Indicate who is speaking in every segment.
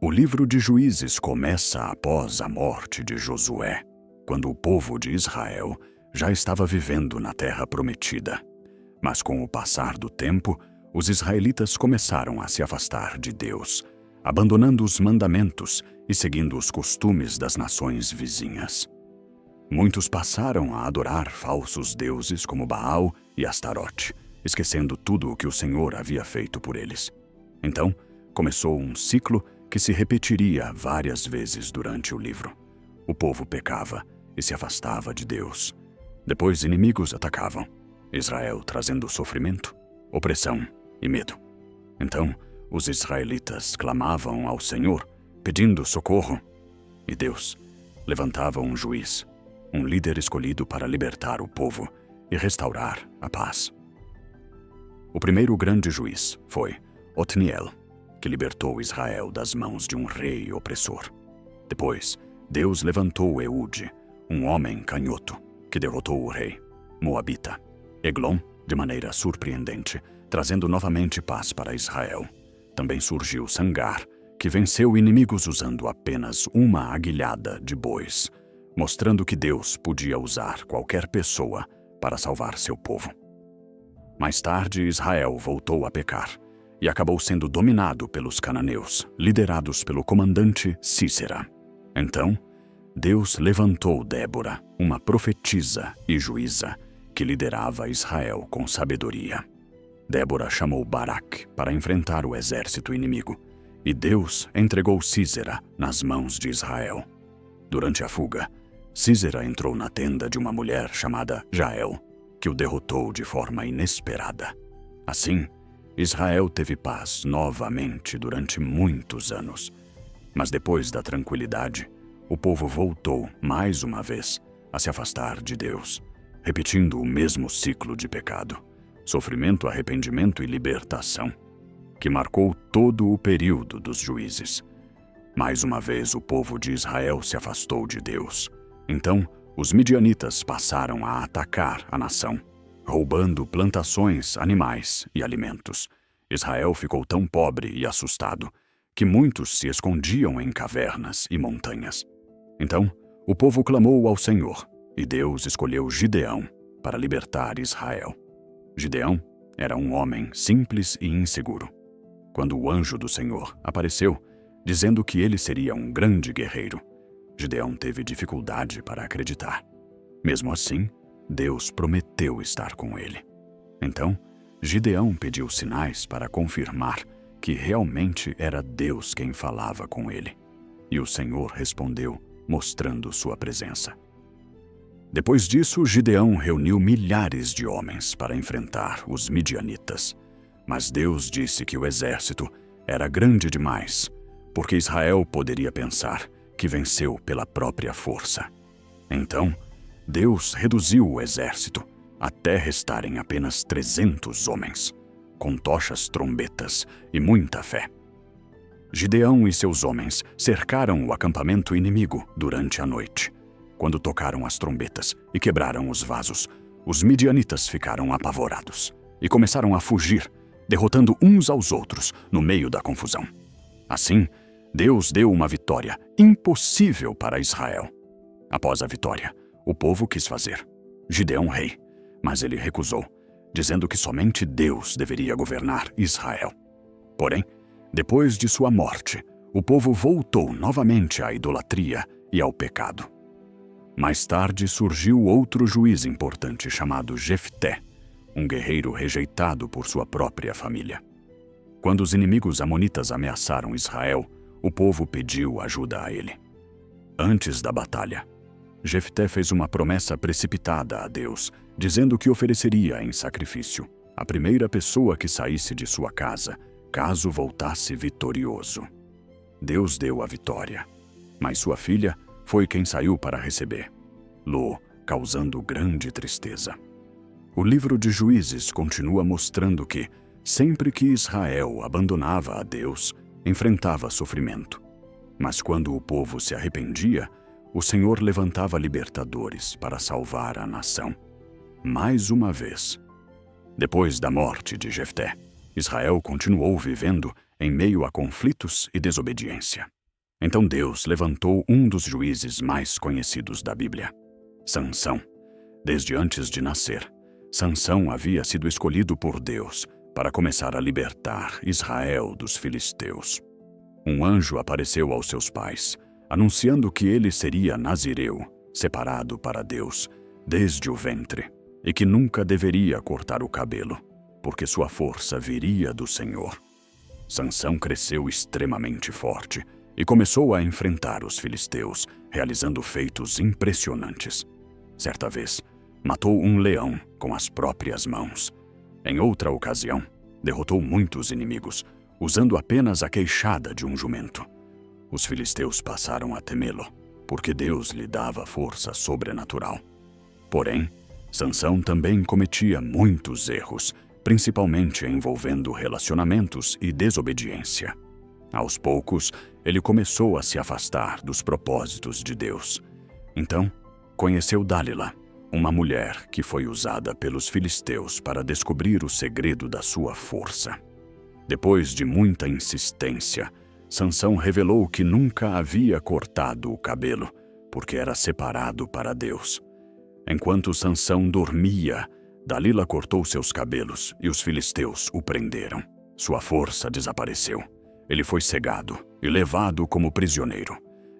Speaker 1: O livro de Juízes começa após a morte de Josué, quando o povo de Israel já estava vivendo na terra prometida. Mas com o passar do tempo, os israelitas começaram a se afastar de Deus, abandonando os mandamentos e seguindo os costumes das nações vizinhas. Muitos passaram a adorar falsos deuses como Baal e Astarote, esquecendo tudo o que o Senhor havia feito por eles. Então, começou um ciclo que se repetiria várias vezes durante o livro. O povo pecava e se afastava de Deus. Depois inimigos atacavam, Israel trazendo sofrimento, opressão e medo. Então, os israelitas clamavam ao Senhor, pedindo socorro. E Deus levantava um juiz, um líder escolhido para libertar o povo e restaurar a paz. O primeiro grande juiz foi Otniel, que libertou Israel das mãos de um rei opressor. Depois, Deus levantou Eude, um homem canhoto, que derrotou o rei moabita, Eglon, de maneira surpreendente, trazendo novamente paz para Israel. Também surgiu Sangar, que venceu inimigos usando apenas uma aguilhada de bois, mostrando que Deus podia usar qualquer pessoa para salvar seu povo. Mais tarde, Israel voltou a pecar e acabou sendo dominado pelos cananeus, liderados pelo comandante Sísera. Então, Deus levantou Débora, uma profetisa e juíza, que liderava Israel com sabedoria. Débora chamou Baraque para enfrentar o exército inimigo, e Deus entregou Sísera nas mãos de Israel. Durante a fuga, Sísera entrou na tenda de uma mulher chamada Jael, que o derrotou de forma inesperada. Assim, Israel teve paz novamente durante muitos anos. Mas depois da tranquilidade, o povo voltou, mais uma vez, a se afastar de Deus, repetindo o mesmo ciclo de pecado, sofrimento, arrependimento e libertação, que marcou todo o período dos juízes. Mais uma vez, o povo de Israel se afastou de Deus. Então, os midianitas passaram a atacar a nação, roubando plantações, animais e alimentos. Israel ficou tão pobre e assustado que muitos se escondiam em cavernas e montanhas. Então, o povo clamou ao Senhor, e Deus escolheu Gideão para libertar Israel. Gideão era um homem simples e inseguro. Quando o anjo do Senhor apareceu, dizendo que ele seria um grande guerreiro, Gideão teve dificuldade para acreditar. Mesmo assim, Deus prometeu estar com ele. Então, Gideão pediu sinais para confirmar que realmente era Deus quem falava com ele. E o Senhor respondeu, mostrando sua presença. Depois disso, Gideão reuniu milhares de homens para enfrentar os midianitas. Mas Deus disse que o exército era grande demais, porque Israel poderia pensar que venceu pela própria força. Então, Deus reduziu o exército até restarem apenas 300 homens, com tochas, trombetas e muita fé. Gideão e seus homens cercaram o acampamento inimigo durante a noite. Quando tocaram as trombetas e quebraram os vasos, os midianitas ficaram apavorados e começaram a fugir, derrotando uns aos outros no meio da confusão. Assim, Deus deu uma vitória impossível para Israel. Após a vitória, o povo quis fazer Gideão rei, mas ele recusou, dizendo que somente Deus deveria governar Israel. Porém, depois de sua morte, o povo voltou novamente à idolatria e ao pecado. Mais tarde surgiu outro juiz importante chamado Jefté, um guerreiro rejeitado por sua própria família. Quando os inimigos amonitas ameaçaram Israel, o povo pediu ajuda a ele. Antes da batalha, Jefté fez uma promessa precipitada a Deus, dizendo que ofereceria em sacrifício a primeira pessoa que saísse de sua casa, caso voltasse vitorioso. Deus deu a vitória, mas sua filha foi quem saiu para receber, causando grande tristeza. O livro de Juízes continua mostrando que, sempre que Israel abandonava a Deus, enfrentava sofrimento. Mas quando o povo se arrependia, o Senhor levantava libertadores para salvar a nação. Mais uma vez. Depois da morte de Jefté, Israel continuou vivendo em meio a conflitos e desobediência. Então Deus levantou um dos juízes mais conhecidos da Bíblia, Sansão. Desde antes de nascer, Sansão havia sido escolhido por Deus para começar a libertar Israel dos filisteus. Um anjo apareceu aos seus pais, anunciando que ele seria nazireu, separado para Deus, desde o ventre, e que nunca deveria cortar o cabelo, porque sua força viria do Senhor. Sansão cresceu extremamente forte e começou a enfrentar os filisteus, realizando feitos impressionantes. Certa vez, matou um leão com as próprias mãos. Em outra ocasião, derrotou muitos inimigos, usando apenas a queixada de um jumento. Os filisteus passaram a temê-lo, porque Deus lhe dava força sobrenatural. Porém, Sansão também cometia muitos erros, principalmente envolvendo relacionamentos e desobediência. Aos poucos, ele começou a se afastar dos propósitos de Deus. Então, conheceu Dálila, uma mulher que foi usada pelos filisteus para descobrir o segredo da sua força. Depois de muita insistência, Sansão revelou que nunca havia cortado o cabelo, porque era separado para Deus. Enquanto Sansão dormia, Dalila cortou seus cabelos e os filisteus o prenderam. Sua força desapareceu. Ele foi cegado e levado como prisioneiro.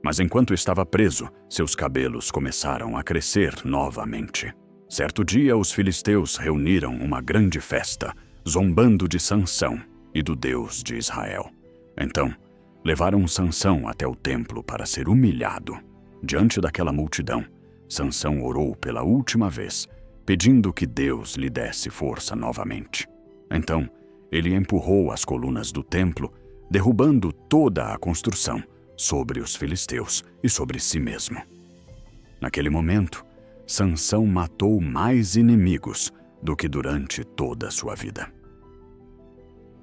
Speaker 1: Mas enquanto estava preso, seus cabelos começaram a crescer novamente. Certo dia, os filisteus reuniram uma grande festa, zombando de Sansão e do Deus de Israel. Então, levaram Sansão até o templo para ser humilhado. Diante daquela multidão, Sansão orou pela última vez, pedindo que Deus lhe desse força novamente. Então, ele empurrou as colunas do templo, derrubando toda a construção sobre os filisteus e sobre si mesmo. Naquele momento, Sansão matou mais inimigos do que durante toda a sua vida.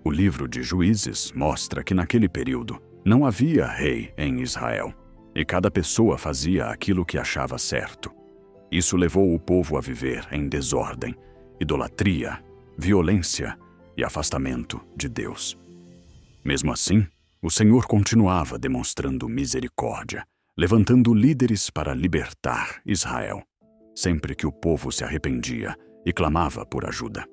Speaker 1: O livro de Juízes mostra que naquele período não havia rei em Israel, e cada pessoa fazia aquilo que achava certo. Isso levou o povo a viver em desordem, idolatria, violência e afastamento de Deus. Mesmo assim, o Senhor continuava demonstrando misericórdia, levantando líderes para libertar Israel, sempre que o povo se arrependia e clamava por ajuda.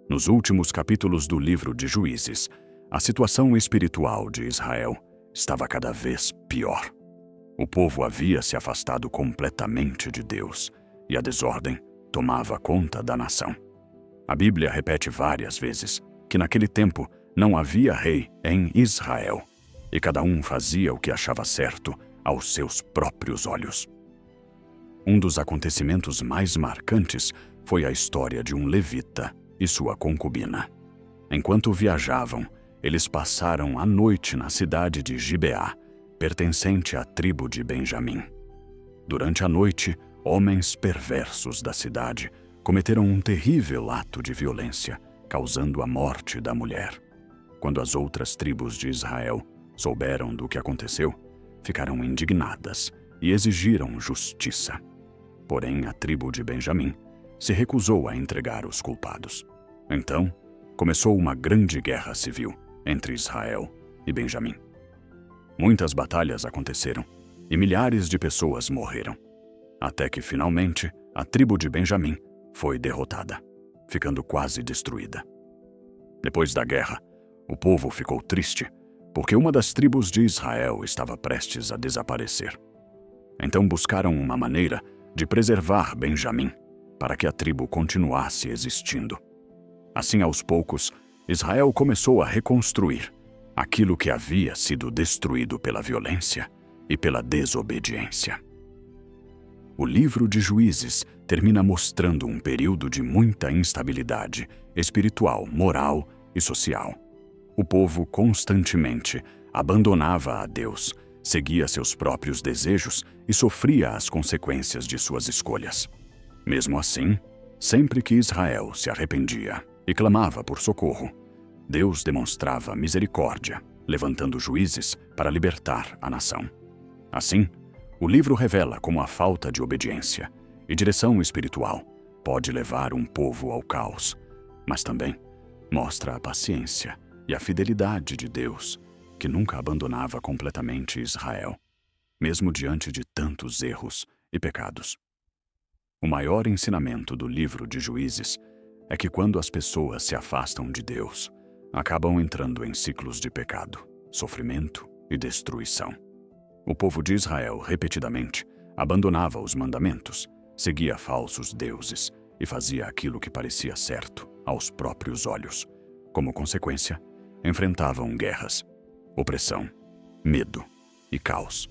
Speaker 1: Nos últimos capítulos do livro de Juízes, a situação espiritual de Israel estava cada vez pior. O povo havia se afastado completamente de Deus e a desordem tomava conta da nação. A Bíblia repete várias vezes que naquele tempo não havia rei em Israel e cada um fazia o que achava certo aos seus próprios olhos. Um dos acontecimentos mais marcantes foi a história de um levita e sua concubina. Enquanto viajavam, eles passaram a noite na cidade de Gibeá, pertencente à tribo de Benjamim. Durante a noite, homens perversos da cidade cometeram um terrível ato de violência, causando a morte da mulher. Quando as outras tribos de Israel souberam do que aconteceu, ficaram indignadas e exigiram justiça. Porém, a tribo de Benjamim se recusou a entregar os culpados. Então, começou uma grande guerra civil entre Israel e Benjamim. Muitas batalhas aconteceram e milhares de pessoas morreram, até que finalmente a tribo de Benjamim foi derrotada, ficando quase destruída. Depois da guerra, o povo ficou triste, porque uma das tribos de Israel estava prestes a desaparecer. Então buscaram uma maneira de preservar Benjamim, para que a tribo continuasse existindo. Assim, aos poucos, Israel começou a reconstruir aquilo que havia sido destruído pela violência e pela desobediência. O livro de Juízes termina mostrando um período de muita instabilidade espiritual, moral e social. O povo constantemente abandonava a Deus, seguia seus próprios desejos e sofria as consequências de suas escolhas. Mesmo assim, sempre que Israel se arrependia e clamava por socorro, Deus demonstrava misericórdia, levantando juízes para libertar a nação. Assim, o livro revela como a falta de obediência e direção espiritual pode levar um povo ao caos, mas também mostra a paciência e a fidelidade de Deus, que nunca abandonava completamente Israel, mesmo diante de tantos erros e pecados. O maior ensinamento do livro de Juízes é que quando as pessoas se afastam de Deus, acabam entrando em ciclos de pecado, sofrimento e destruição. O povo de Israel, repetidamente, abandonava os mandamentos, seguia falsos deuses e fazia aquilo que parecia certo aos próprios olhos. Como consequência, enfrentavam guerras, opressão, medo e caos.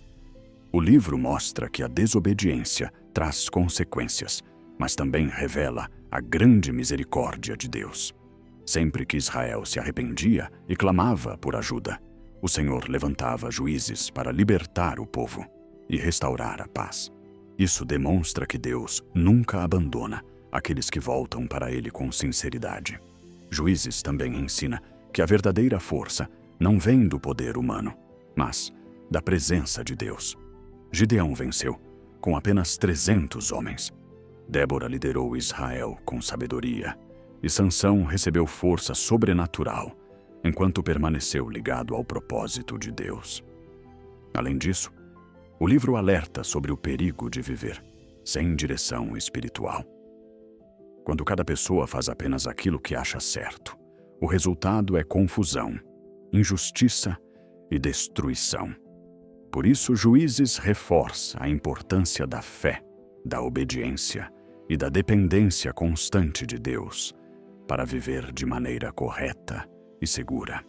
Speaker 1: O livro mostra que a desobediência traz consequências, mas também revela a grande misericórdia de Deus. Sempre que Israel se arrependia e clamava por ajuda, o Senhor levantava juízes para libertar o povo e restaurar a paz. Isso demonstra que Deus nunca abandona aqueles que voltam para Ele com sinceridade. Juízes também ensina que a verdadeira força não vem do poder humano, mas da presença de Deus. Gideão venceu com apenas 300 homens. Débora liderou Israel com sabedoria, e Sansão recebeu força sobrenatural, enquanto permaneceu ligado ao propósito de Deus. Além disso, o livro alerta sobre o perigo de viver sem direção espiritual. Quando cada pessoa faz apenas aquilo que acha certo, o resultado é confusão, injustiça e destruição. Por isso, Juízes reforça a importância da fé, da obediência e da dependência constante de Deus para viver de maneira correta e segura.